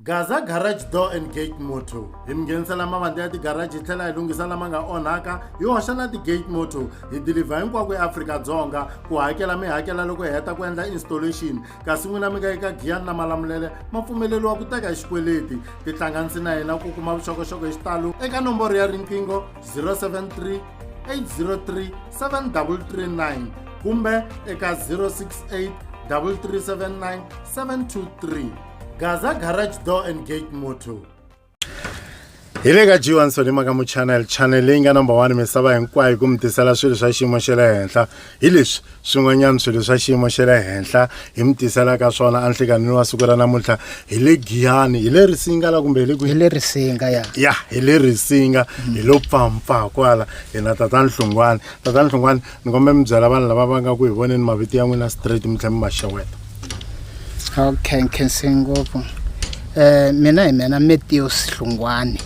Gaza Garage Door and Gate Moto. Himgensela mavandla ya ti garage ithlela hi lunghisa lama nga onhaka, hi hoxa na ti gate moto, hi deliver hinkwako eAfrika-Dzonga, ku hakela mi hakela loko hi heta ku endla installation. Kasi n'wina mi nga eka Giyani na Malamulele ma pfumeleriwa ku teka hi xikweleti. Tihlanganisi na hina ku kuma vuxokoxoko hi xitalo eka nomboro ya riqingho 073 803 7339 kumbe eka 068 3379 723. Gaza Garage Door and Gate Moto. Hile ka G1 Solima mu channel leyi nga number 1 misava hinkwayo ku mitisela swilo swa xiyimo xa le henhla. Hi leswi swin'wanyana swilo swa xiyimo xa le henhla hi mitisela ka swona anhlikanini wa siku ra namuntlha hi le Giyani, hi le Risinga la kumbe hi le Risinga ya hi le Risinga hi lo pfampa kwala hina Tatana Hlungwane ni kombe mi byela vanhu lava va nga ku hi voneni maviti ya n'wina straight mi tlhela mi ma xeweta. Okay, ngopfu. Mina hi mina Matthews Hlungwane.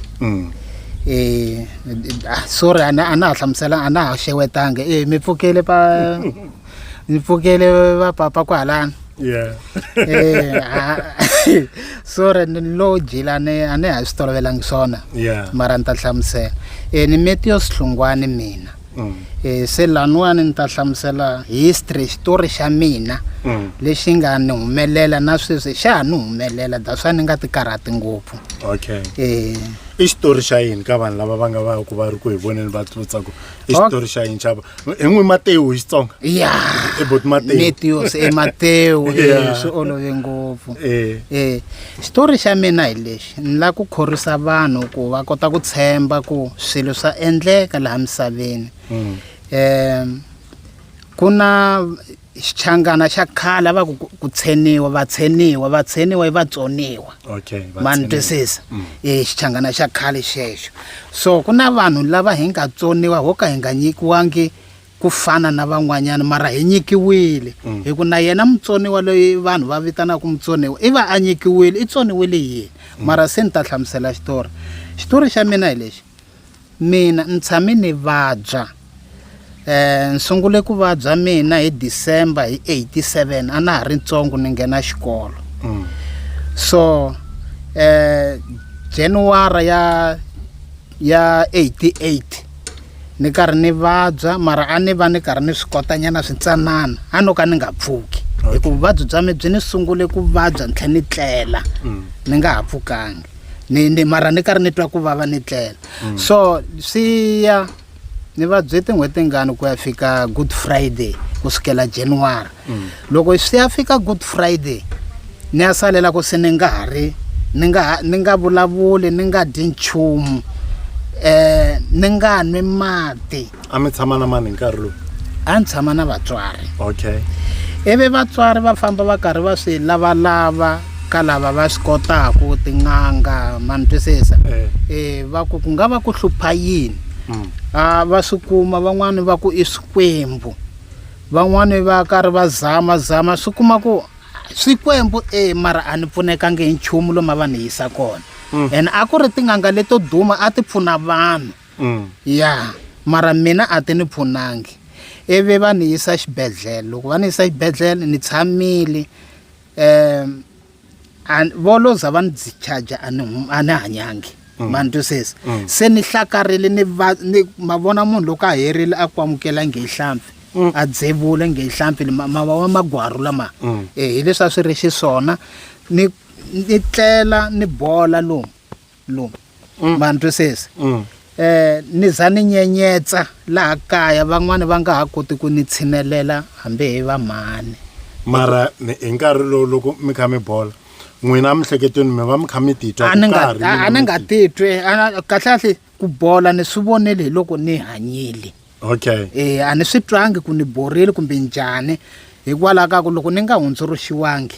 Sorry ana hlamusela ana ha xewetanga. Mi pfukele va papa kwalana. Yeah. Sorry ni lo jilane ane ha sitolovelangi swona. Yeah. Mara nta hlamusela. Ni Matthews Hlungwane mina. Se lanwani ni ta hlamusela history story xa mina lexi nga ni humelela na sweswi xa ni humelela daswa ni nga ti karhati ngopfu. Okay. I story xa yini ka vanhu lava va nga va ku va ri ku hi voneni va tsutsaku i story xa yini chava en'wi Mateo hi Xitsonga. Yeah. About Mateo. Matthews Mateo swi olove ngopfu. Story xa mina hi lexi ni la ku khorisa vanhu ku va kota ku tshemba ku swilo swa endleka laha misaveni. Kuna xichangana xa khale va ku tsheniwa i vatsoniwa. Okay. Man twisisa. Xichangana xa khale xexo. So kuna vanhu lava hi nga tsoniwa ho ka hi nga nyikiwangi ku fana na van'wanyana mara hi nyikiwile. Hi ku na yena mutsoniwa loyi vanhu va vitanaka mutsoniwa i va a nyikiwile i tsoniwile yini. Mara se ni ta hlamusela xitori xa mina hi lexi. Mina ni tshame ni vabya. Nsungule ku vabya mina hi December hi 87 ana ha ri ntsongo ni nghena xikolo. So January ya 88 ni karhi ni vabya mara a ni va ni karhi ni swi kotanyana swintsanana a no ka ni nga pfuki. Hi ku vuvabyi bya mi byi ni sungule ku vabya ni tlhela ni tlela ni nga ha pfukangi mara ni karhi ni twa ku vava ni tlela. So siya ni va byete n'hweti ngani ku ya fika Good Friday kusukela January. Loko swi ya fika Good Friday ni ya salela ku se ni nga vulavuli ni nga dyi nchumu ni nga nwi mati. A mi tshama na mani nkarhi lowu? A ni tshama na vatswari. Okay. Ivi vatswari va famba va karhi va swi lavalava ka lava va swi kotaku tin'anga mani twisisa. Va ku nga va ku hlupha yini. Va swi kuma van'wani va ku i swikwembu, van'wani va karhi va zama swi kuma ku swikwembu mara a ni pfunekangi hi nchumu lomu va ni yisa kona. And a ku ri tin'anga leto duma a ti pfuna vanhu. Ya mara mina a ti ni pfunangi. Ivi va ni yisa xibedhlele. Loko va ni yisa xibedhlele ni tshamile volo za va ni discharge a ni hanyangi. Man twisisa. Se ni hlakarile ni mavona munhu loko a herile a ku amukela ngehlampfi a dzevula ngehlampfi mavava magwaru lama. Hi leswi a swi ri xiswona ni tlela ni bola lomu man twisisa. Ni za ni nyenyetsa laha kaya van'wani va nga ha koti ku ni tshinelela hambi hi va mhani. Mara hi nkarhi lowu loko mi kha mi bola n'wina mihleketweni mi va mi kha mi titwa a ni nga titwi kahle ku bola ni swi vonele loko ni hanyile. Okay. A ni swi twangi ku ni borile kumbe njhani hikwalaho ka ku loko ni nga hundzuluxiwangi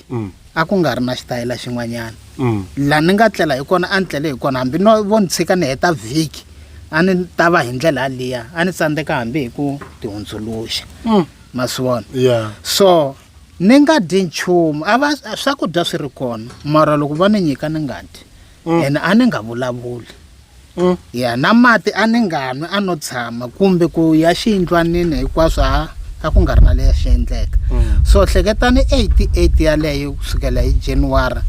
a ku nga ri na xitayela xin'wanyana. La ni nga tlela hi kona a ni tlele hi kona hambi no vo ni tshika ni heta vhiki a ni ta va hi ndlela liya a ni tsandzeka hambi hi ku ti hundzuluxa. Ma swi vona. Yeah. So ni nga dyi nchumu swakudya swi ri kona mara loko va ni nyika ni nga dyi and a ni nga vulavuli. Ya na mati a ni nga nwi a no tshama kumbe ku ya xiyindlwanini hinkwaswo a ku nga ri na leya xi endleka. So hleketani 88 yaleyo kusukela hi January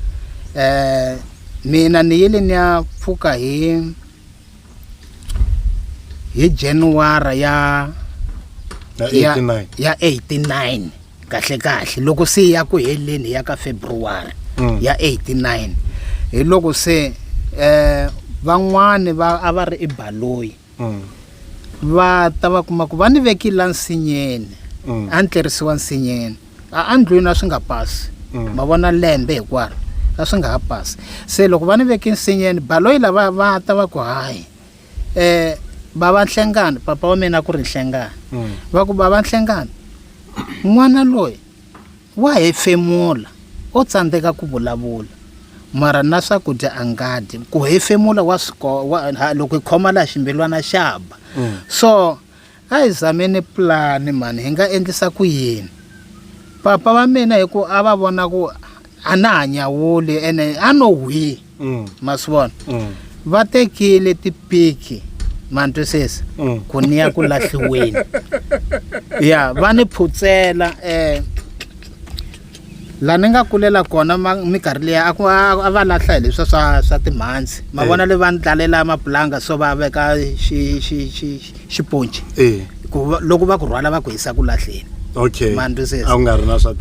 mina ni yile ni ya pfuka hi January ya 89 kahle loko se ya ku heleni ya ka February ya 89 hi loko se van'wani a va ri eBaloyi va ta va kuma ku va ni vekile nsinyeni a ni tlerisiwa nsinyeni a ndlwini a swi nga pasi ma vona lembe hinkwaro a swi nga ha pasi se loko va ni veke nsinyeni Baloyi lava va ta va ku hayi baba Nhlengani papa wa mina ku ri Nhlengani va ku baba Nhlengani n'wana loyi wa hefemula o tsandzeka ku vulavula mara na swakudya angadi ku hefemula loko hi khoma la ximbilwana xaba so a hi zameni plan mani hi nga endlisa ku yini papa wa mina hi ku a va vona ku a na hanyawuli ene a no hwi masivona va tekile tipiki mantwisisa ku niya ku lahliweni ya va ni phutsela la ni nga kulela kona minkarhi liya a va lahla hi leswi swa timhandzi ma vona le va ni tlalela mapulanga so va veka xiponci loko va ku rhwala va ku hisa ku lahleni okay a wu nga ri na swa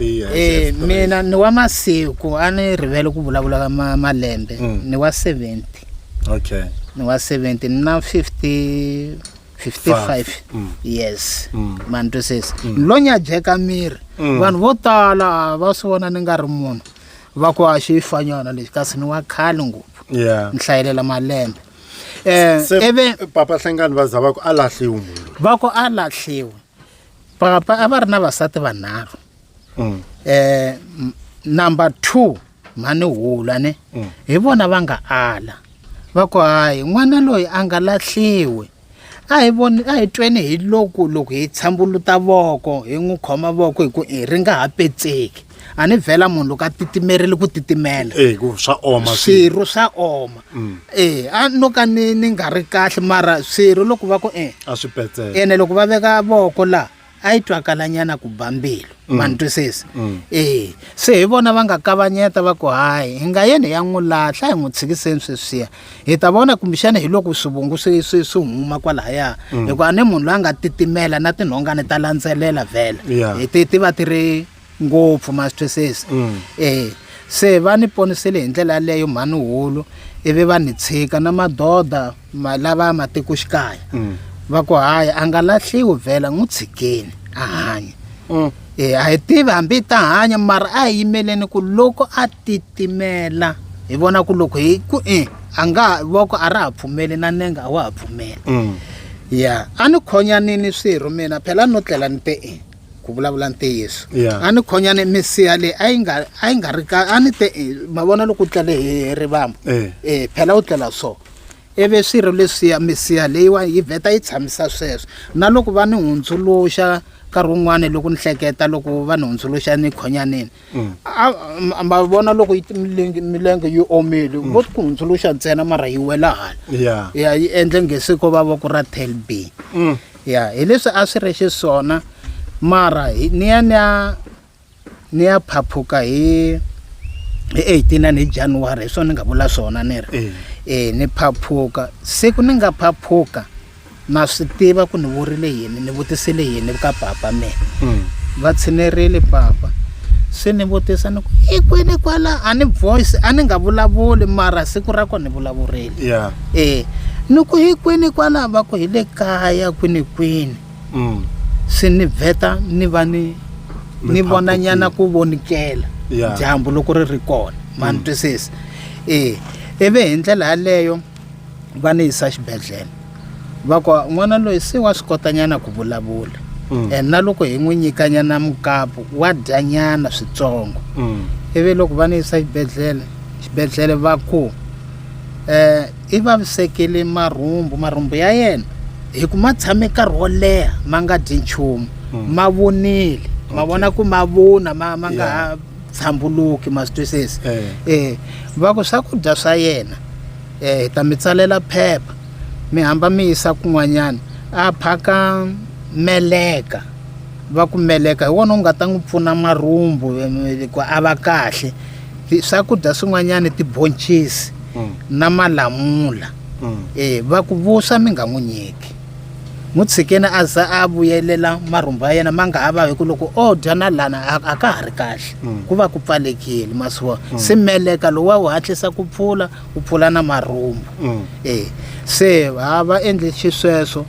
mina ni wa masiku a ni rivele ku vulavula malembe ni wa 70 okay ni wa 70 na 55 yes man to says lonya jeka miri vanhu vo tala va swi vona ni nga ri munhu va ku a xifanyana lexi kasi ni wa khale ngopfu ni hlayelela malembe eve papa Nhlengani va za va ku a lahliwe munhu va ku a lahliwe papa a va ri na vasati vanharhu number 2 mani hula ne hi vona va nga ala va ku hayi n'wana loyi a nga lahliwe a hi tweni hi loko hi tshambuluta voko hi n'wi khoma voko hi ku ri nga ha petseki a ni vhela munhu loko a titimerile ku titimela ku swa oma swirho swa oma a no ka ni nga ri kahle mara swirho loko va ku a swi petseka ene loko va veka voko la a yi twakalanyana ku bambilo mantwisisa se hi vona va nga kavanyeta va ku hayi hi nga yeni ya n'wi lahla hi n'wi tshikiseni sweswiya hi ta vona kumbexana hi loko swivungu swi huma kwalahaya hikuva a ni munhu loyi a nga titimela na tinhongani ta landzelela vhela ti va ti ri ngopfu ma swi twisisa se va ni ponisile hi ndlela leyo mhani hulu ivi va ni tshika na madoda lava matikoxikaya va ku hayi a nga lahliwi vhela n'wi tshikeni a hanya a hi tivi hambi ta hanya mara a hi yimeleni ku loko a titimela hi vona ku loko hi ku a nga voko a ra ha pfumeli na nenga a wa ha pfumela ya a ni khonyanini swirho mina phela no tlela ni te ku vulavula ntiyiso a ni khonyani misiha leyi a yi nga ri ka a ni te ma vona loko u tlele hi rivambu phela u tlela so eve swirho leswiya misiha leyiwa yi vheta yi tshamisa sweswo na loko va ni hundzuluxa nkarhi wun'wani loko ni hleketa loko va ni hundzuluxa ni khonyanini ma vona loko milenge yi omile vo ku hundzuluxa ntsena mara yi wela hala yi endle ngesi ko va voko ra tail b hi leswi a swi ri xiswona mara ni ya phaphuka hi 18 January hi swona ni nga vula swona ni ri ni phaphuka siku ni nga phaphuka na swi tiva ku ni vurile yini ni vutisile yini ka papa mina va tshinerile papa se ni vutisa ni ku kwini kwala a ni voice a ni nga vulavuli mara siku ra kona ni vulavurile ni ku kwini kwala va ku hi le kaya kwini se ni vheta ni va ni vona nyana ku vonikela dyambu loko ri kona mani twisisa ivi hi ndlela yaleyo va ni yisa xibedhlele va ku n'wana loyi se wa swi kotanyana ku vulavula na loko hi n'wi nyikanyana mukapu wa dyanyana switsongo ivi loko va ni yisa xibedhlele va ku i vavisekile marhumbu ya yena hi ku ma tshame nkarhi wo leha ma nga dyi nchumu ma vonile ma vona ku ma vona ma nga ha tshambuluki ma swi twisisa va ku swakudya swa yena hi ta mi tsalela phepha mi hamba mi yisa kun'wanyana a phaka meleka va ku meleka hi wona u nga ta n'wi pfuna marhumbu ku a va kahle swakudya swin'wanyana tibhoncisi na malamula va ku vusa mi nga n'wi nyiki n'wi tshikeni a za a vuyelela marhumbu ya yena ma nga ha vavi ku loko o dya na lana a ka ha ri kahle ku va ku pfalekile masiwa se meleka lowu wa wu hatlisa ku pfula u pfula na marhumbu se va endle xisweswo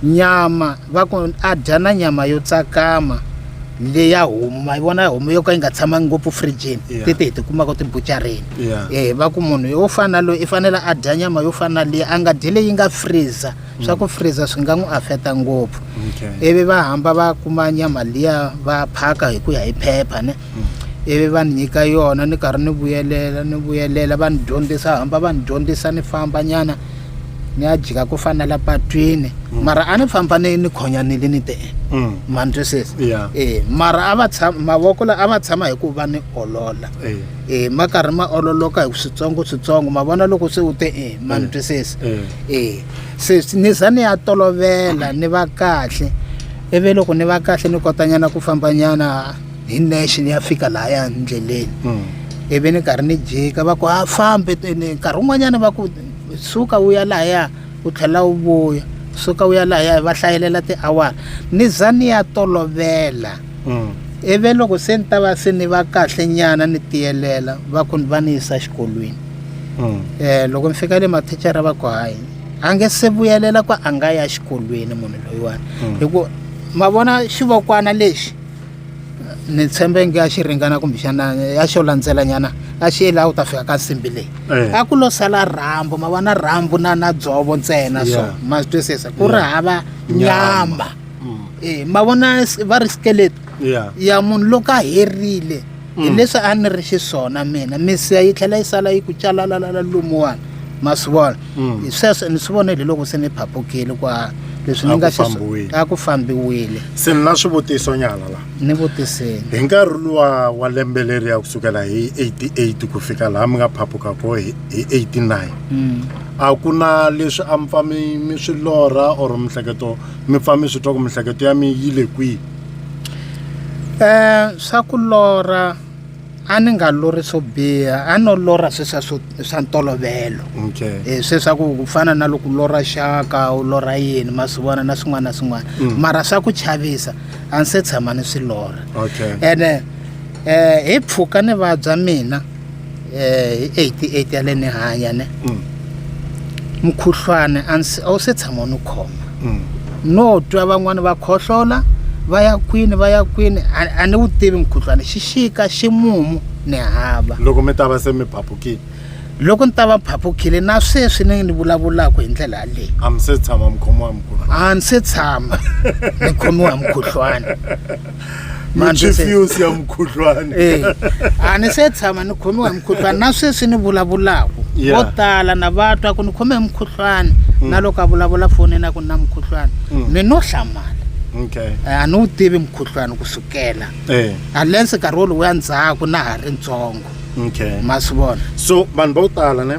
nyama va ku a dya na nyama yo tsakama leya homu ma vona homu yo ka yi nga tshamangi ngopfu fridgini tete hi tikumaka tibucareni va ku munhu yo fana loyi i fanele a dya nyama yo fana leyi a nga dyi leyi nga freezer swa ku freezer swi nga n'wi affecta ngopfu ivi va hamba va kuma nyama liya va phaka hi ku ya hi phepha ne ivi va ni nyika yona ni karhi ni vuyelela va ni dyondzisa hamba va ni dyondzisa ni famba nyana ni ya jika ku fana la patwini mara a ni famba ni khonyanile ni te man twisisa mara a va tshama mavoko la a va tshama hi ku va ni olola ma karhi ma ololoka hi switsongo ma vona loko se u te man twisisa se ni za ni ya tolovela ni va kahle ivi loko ni va kahle ni kota nyana ku famba nyana hi nexe ni ya fika laha ya ndleleni ivi ni karhi ni jika va ku a fambe nkarhi wun'wanyana va ku suka u ya lahaya u tlhela u vuya suka u ya lahaya va hlayelela tiawara ni za ni ya tolovela ivi loko se ni ta va se ni va kahle nyana ni tiyelela va ku va ni yisa xikolweni loko ni fika le mathicara va ku hayi a nge se vuyelela ku a nga ya xikolweni munhu loyiwani hi ku ma vona xivokwana lexi ni tshembe nge a xi ringana kumbexana ya xo landzela nyana a xi yela u ta fika ka nsimbi leyi a ku lo sala rhambu ma vona rhambu na dzovo ntsena so ma twisisa ku ri hava nyama ma vona va ri skeleto ya munhu loko a herile hi leswi a ni ri xiswona mina misiya yi tlhela yi sala yi ku calalala lumuwani ma swi vona sweswo ni swi vonile loko se ni phapukile kwa leswi ni nga a ku fambiwile se ni na swivutiso nyana la ni vutiseni hi nkarhi luwa wa lembe leriya kusukela hi 88 ku fika laha mi nga phaphuka ko hi 89 a ku na leswi a mi pfa mi swi lorha or mihleketo mi pfa mi swi twa ku mihleketo ya mi yile kwihi swa ku lorha a ni nga lorhi swo biha a no lorha sweswa swa ntolovelo sweswa ku fana na loko lorha xaka u lorha yini ma swi vona na swin'wana na swin'wana mara swa ku chavisa a ni se tshama ni swi lorha ene hi pfuka ni vabya mina hi 88 ya le ni hanya ne mukhuhlwane a wu se tshama ni khoma no twa van'wani va khohlola va ya kwini a ni wu tivi mukhuhlwana xixika ximumu ni hava loko mi ta va se mi phapukile loko ni ta va phapukile na sweswi ni vulavulaka hi ndlela yaleyi a mi se tshama mi khomiwa mukhuhlwana a ni se tshama ni khomiwa mukhuhlwana mifuse ya mukhuhlwana a ni se tshama ni khomiwa mukhuhlwana na sweswi ni vulavulaka vo tala na va twa ku ni khome mukhuhlwana na loko a vulavula foni na ku na mukhuhlwana ni no hlamala a ni wu tivi mukhuhlwana kusukela unless nkarhi wolowo ya ndzhaku na ha ri ntsongo ma swi vona so vanhu vo tala ne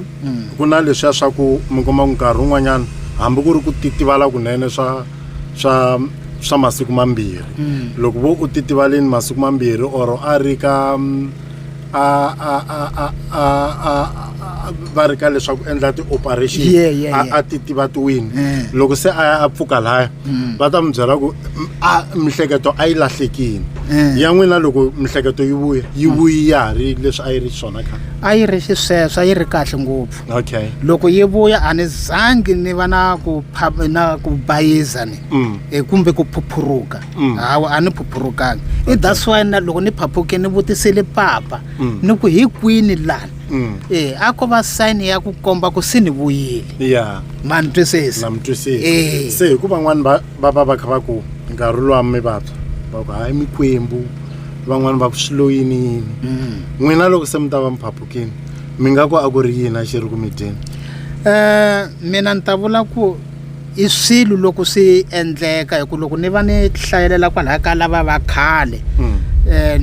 ku na leswiya swa ku mi kuma ku nkarhi wun'wanyana hambi ku ri ku titivala kunene swa masiku mambirhi loko vo u titivaleni masiku mambirhi or a ri ka va ri ka leswaku endla ti-operation a titivatiwini loko se a ya a pfuka lahaya va ta mi byela ku mihleketo a yi lahlekini ya n'wina loko mihleketo yi vuyi ya ha ri leswi a yi ri swona khale a yi ri xisweswo a yi ri kahle ngopfu loko yi vuya a ni zangi ni va na ku bayiza ni kumbe ku phuphuruka hawa a ni phuphurukangi that's why na loko ni phaphuke ni vutisile papa ni ku hi kwini lana a ko va sign ya ku komba ku se ni vuyile ma ni twisisa na mi twisisa se hikuva van'wani va kha va ku nkarhi luwa mi vabya va ku hayi mikwembu van'wani va ku swiloyini n'wina loko se mi ta va mi phaphukini mi nga ku a ku ri yini a xi ri ku mi dyeni mina ni ta vula ku i swilo loko swi endleka hi ku loko ni va ni hlayelela kwalaya ka lava va khale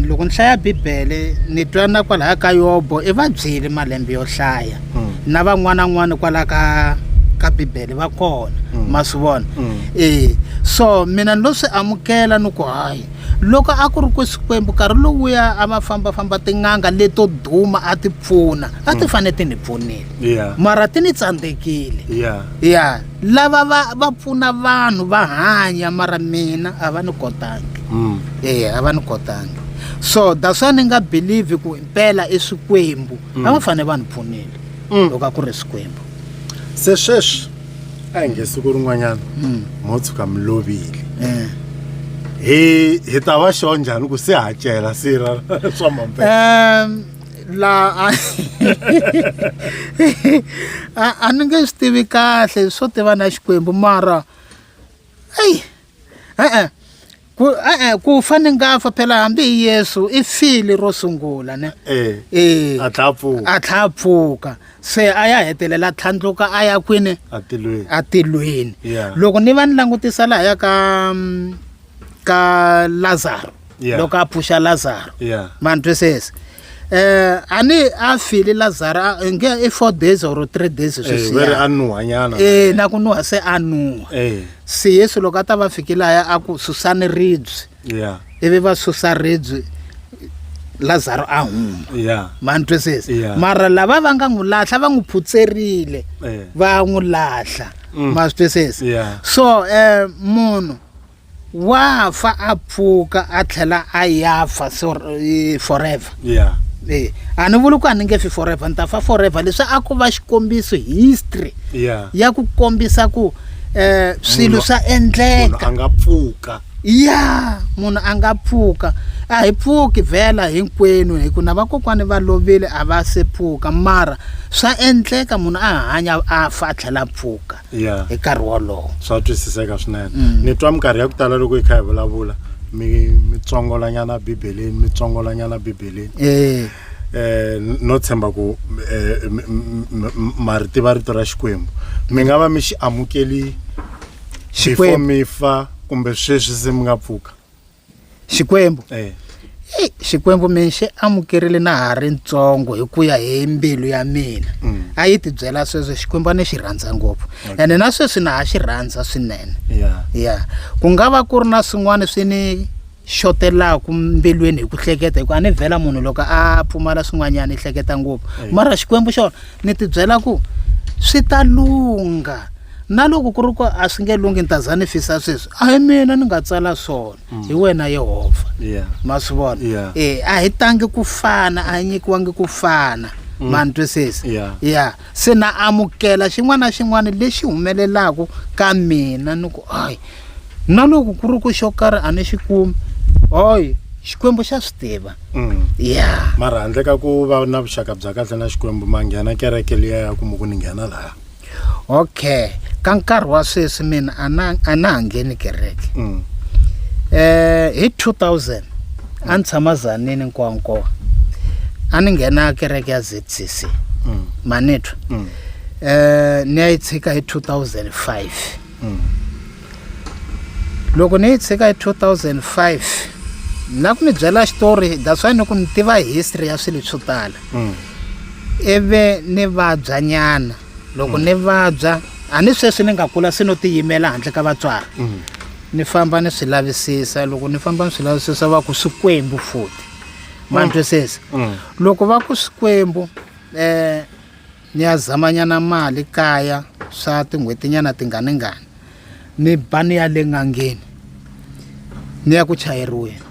loko ni hlaya bibele ni twa na kwalaya ka yobo i va byele malembe yo hlaya na van'wana kwalaya ka bibele va kona ma swi vona so mina ni lo swi amukela ni ku hayi loko a ku ri ku Xikwembu nkarhi lowuya a ma fambafamba tin'anga leto duma a ti pfuna a ti fane ti ni pfunile mara ti ni tsandzekile ya lava va pfuna vanhu va hanya mara mina a va ni kotangi a va ni kotangi so that's why ni nga believe ku impela i Xikwembu a va fane va ni pfunile loko a ku ri Xikwembu se sweswi a hi nge siku rin'wanyana mo tshuka mi lovile hi ta va xo njhani ku se hakela sira swa mampela la a ni nge swi tivi kahle swo tiva na Xikwembu mara ku fane nga fa phela hambi hi Yesu i fili ro sungula ne a tlha pfuka se a ya hetelela tlhandluka a ya kwini a tilweni loko ni va ni langutisa laha ka Lazaro loko a pfuxa Lazaro man twisisa ani a fili Lazaro nge i 4 days or 3 days sweswi a nuha nyana na ku nuha se a nuha se Yesu loko a ta va fikile aya a ku susani ribye ivi va susa ribye Lazaro a huma man twisisa mara lava va nga n'wi lahla va n'wi phutserile va n'wi lahla ma twisisa so munhu wa fa a pfuka a tlhela a yafa forever a ni vuli ku a ni nge fi forever ni ta fa forever leswi a ku va xikombiso history ya ku kombisa ku swilo swa endleka a nga pfuka munhu a nga pfuka a hi pfuki vhela hinkwenu hi ku na vakokwani va lovile a va se pfuka mara swa endleka munhu a hanya a fa a tlhela pfuka hi nkarhi wolowo swa twisiseka swinene ni twa minkarhi ya ku tala loko hi kha hi vulavula mi tsongolanyana bibeleni no tshemba ku mari tiva rito ra Xikwembu mi nga va mi xi amukeli before mi fa kumbe sweswi se mi nga pfuka Xikwembu Xikwembu mi xi amukerile na ha ri ntsongo hi ku ya hi mbilu ya mina a yi ti byela sweswo Xikwembu ni xi rhandza ngopfu ene na sweswi na ha xi rhandza swinene ku nga va ku ri na swin'wana swi ni xotelaku mbilwini hi ku hleketa hi ku a ni vhela munhu loko a pfumala swin'wanyana i hleketa ngopfu mara Xikwembu xona ni ti byela ku swi ta lunga na loko ku ri ku a swi nge lungi ni ta za ni fisa sweswi a hi mina ni nga tsala swona hi wena Yehovha ma swi vona a hi tangi ku fana a hi nyikiwangi ku fana man twisisa se na amukela xin'wana na xin'wana lexi humelelaku ka mina ni ku na loko ku ri ku xo karhi a ni xi kumi Xikwembu xa swi tiva mara handle ka ku va na vuxaka bya kahle na Xikwembu ma nghena kereke liya ya ku mu ku ni nghena laha okay ka nkarhi wa sweswi mina a na ha ngheni kereke hi 2000 a ni tshama Zanini Nkowankowa a ni nghena kereke ya ZCC manetwa ni ya yi tshika hi 2005 loko ni yi tshika hi 2005 na ku ni byela xitori that's why ni ku ni tiva history ya swilo swo tala eve ni vabya nyana loko ni vabya a ni sweswi ni nga kula se no tiyimela handle ka vatswari ni famba ni swi lavisisa loko ni famba ni swi lavisisa va ku Xikwembu futhi man twisisa loko va ku Xikwembu ni ya zamanyana mali kaya swa tin'hweti nyana tinganingani ni ba ni ya le ngangeni ni ya ku chayeriweni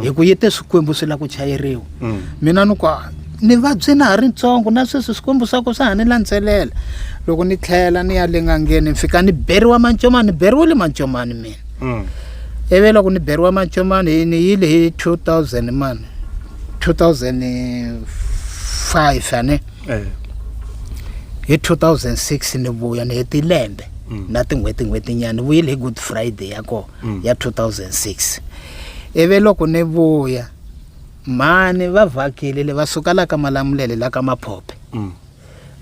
hi ku yite Swikwembu swi la ku chayeriwa mina ni ku ni vabyi na ha ri ntsongo na sweswi Swikwembu swa ku swa ha ni landzelela loko ni tlhela ni ya le ngangeni ni fika ni beriwa mancomani ni beriwile mancomani mina ivi loko ni beriwa mancomani ni yile hi 2000 man 2005 ane hi 2006 ni vuya ni heti lembe na tin'hweti nyana ni vuyile hi Good Friday ya ko ya 2006 ivi loko ni vuya mani va vhakile va suka la ka Malamulele la ka Maphope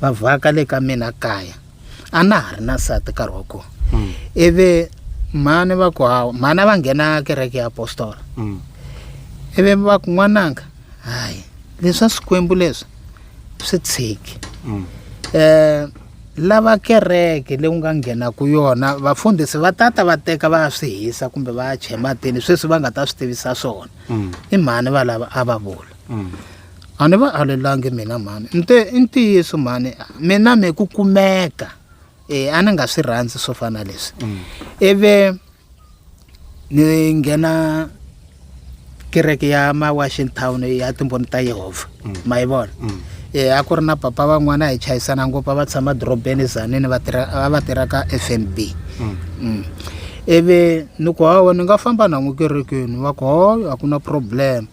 va vhaka le ka mina kaya a na ha ri na nsati nkarhi wa kona ivi mani va ku mana va nghena kereke ya Apostle ivi va ku n'wananga hayi leswa Swikwembu leswi swi tshiki lava kereke leyi nga nghenaku yona vafundhisi va tata va teka va swi hisa kumbe va ya chematini sweswi va nga ta swi tivisa swona i mhani va lava a va vula a ni va alelangi mina mhani i ntiyiso mhani mina mi ku kumeka a ni nga swi rhandzi swo fana leswi ivi ni nghena kereke ya ma-Washington ya timbhoni ta Yehovha ma yi vona a ku ri na papa van'wana hi chayisana ngopfu a va tshama dorobeni Tzaneen va tirha ka FNB ivi ni ku hawa ni nga famba na n'wi kerekeni va ku hoyo a ku na problem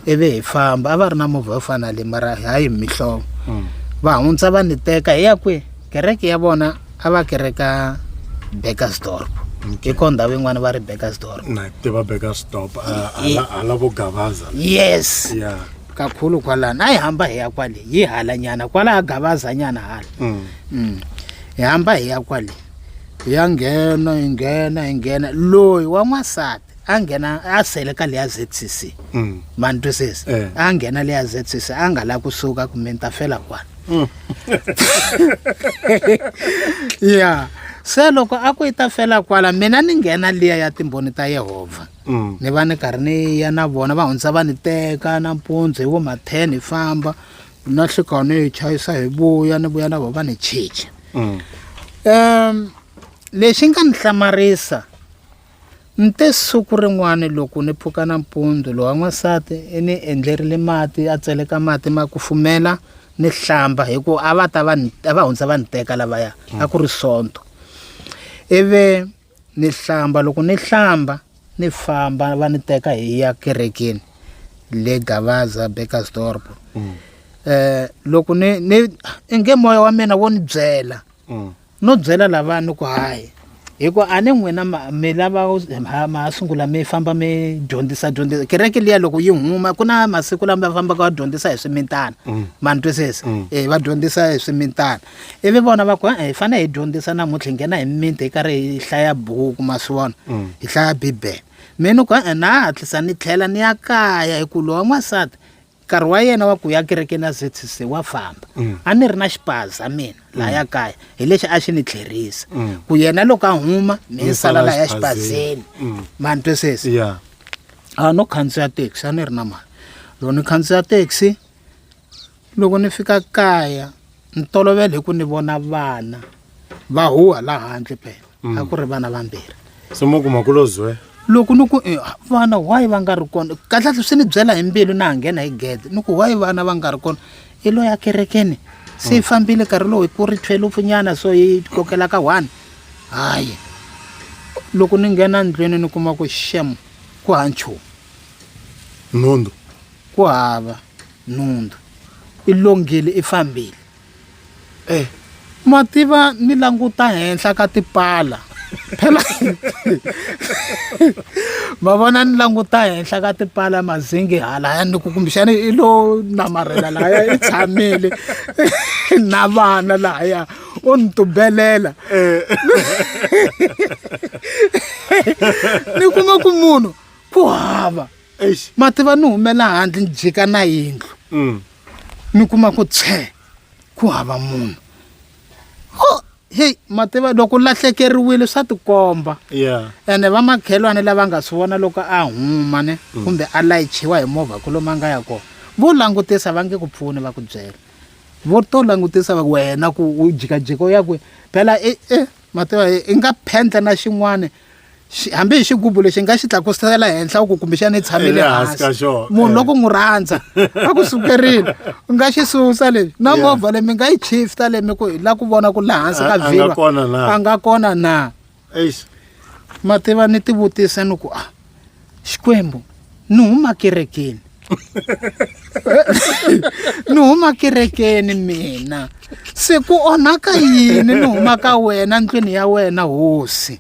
ivi hi famba a va ri na movha yo fana le mara hayi mihlovo va hundza va ni teka hi ya kwihi kereke ya vona a va kereka Bekkersdorp hi ko ndhawu yin'wana va ri Bekkersdorp na tiva Bekkersdorp hala vo Gavaza yes yeah kakhulu kwalana a hi hamba hi ya kwale hi hala nyana kwala a Gavaza nyana hala hi hamba hi ya kwale hi ya nghena loyi wa n'wasati a nghena a sele ka leya ZCC mani twisisa a nghena leya ZCC a nga la kusuka kumbe ni ta fela kwana ya se loko a ku yi ta fela kwala mina ni nghena liya ya timbhoni ta Yehovha ni va ni karhi ni ya na vona va hundza va ni teka nampundzu hi vo ma-10 hi famba na nhlikani hi chayisa hi vuya ni vuya na vo va ni chicha lexi nga ni hlamarisa ni te siku rin'wana loko ni pfuka nampundzu lowa n'wasati i ni endlerile mati a tseleka mati ma kufumela ni hlamba hikuva a va hundza va ni teka lavaya a ku ri sonto ivi ni hlamba loko ni hlamba ni famba va ni teka hi ya kerekeni le Gavaza Bekkersdorp loko ni nge moya wa mina wo ni byela no byela lava ni ku hayi hikuva a ni n'wina mi lava ma sungula mi famba mi dyondzisa kereke liya loko yi huma ku na masiku lama va fambaka va dyondzisa hi swimitana mani twisisa va dyondzisa hi swimitana ivi vona va ku hi fanele hi dyondzisa namuntlha hi nghena hi mimiti hi karhi hi hlaya buku ma swi vona hi hlaya bibele mina ku na hatlisa ni tlhela ni ya kaya hi ku lowa n'wasati nkarhi wa yena wa ku ya kerekeni ya ZCC wa famba a ni ri na xipaza mina laha ya kaya hi lexi a xi ni tlherisa ku yena loko a huma mi sala laha ya xipazeni mani twisisa a no khandziya taxi a ni ri na mali loko ni khandziya taxi loko ni fika kaya ni tolovele hi ku ni vona vana va huwa laha handle phela a ku ri vana vambirhi se mo kuma ku lo zwe loko ni ku vana why va nga ri kona kahle swi ni byela hi mbilu na nghena hi gede ni ku why vana va nga ri kona i lo ya kerekeni se hi fambile nkarhi lowu ku ri 12 nyana so hi kokela ka 1 hayi loko ni nghena ndlwini ni kuma ku shem ku hanchu nhundzu ku hava nhundzu i longile i fambile mativa ni languta henhla ka tipala phela ma vona ni languta henhla ka tipala mazingi hala ni ku kumbexani i lo namarhela laya i tshamile na vana laya o ni tubelela ni kuma ku munhu ku hava mativa ni humela handle ni jika na yindlu ni kuma ku ku hava munhu hey mativa loko lahlekeriwile swa tikomba ene va makhelwane lava nga swi vona loko a huma ne kumbe a layichiwa hi movha kuloma nga ya kona vo langutisa va nge ku pfuni va ku byela vo to langutisa va wena ku u jikajiko ya kwe phela mativa i nga phendla na xin'wana hambi hi xigubu lexi nga xi tlakusela henhla ku kumbexana i tshamile hansi munhu loko n'wi rhandza a ku sukerile u nga xi susa leswi na movha leyi mi nga yi chifta leyi mi ku hi la ku vona ku laha hansi ka vhilwa a nga kona na mativa ni ti vutisa ni ku Xikwembu ni huma kerekeni ni huma kerekeni mina se ku onhaka yini ni huma ka wena ndlwini ya wena hosi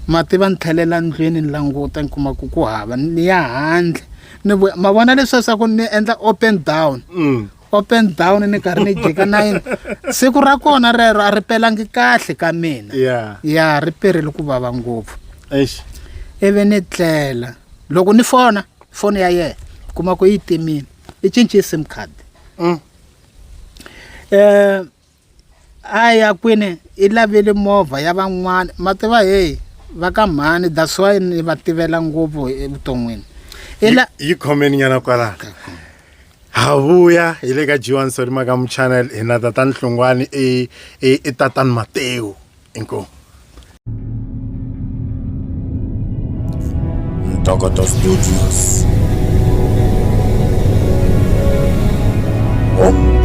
mativa ni tlhelela ndlwini ni languta ni kuma ku hava ni ya handle ni ma vona leswiya ku ni endla open down ni karhi ni jika na yini siku ra kona rero a ri pelangi kahle ka mina ya ri perile ku vava ngopfu ivi ni tlela loko ni fona foni ya yena kuma ku yi timile i cinci sim card a ya kwini i lavile movha ya van'wana ma tiva hey va ka mhani that's why ni va tivela ngopfu evuton'wini yi khomeni nyana kwalana havuya hi le ka G1 Solimakamu channel hi na tatani Hlongwane i tatani Mateo inkomu Ntokoto Studios. Oh.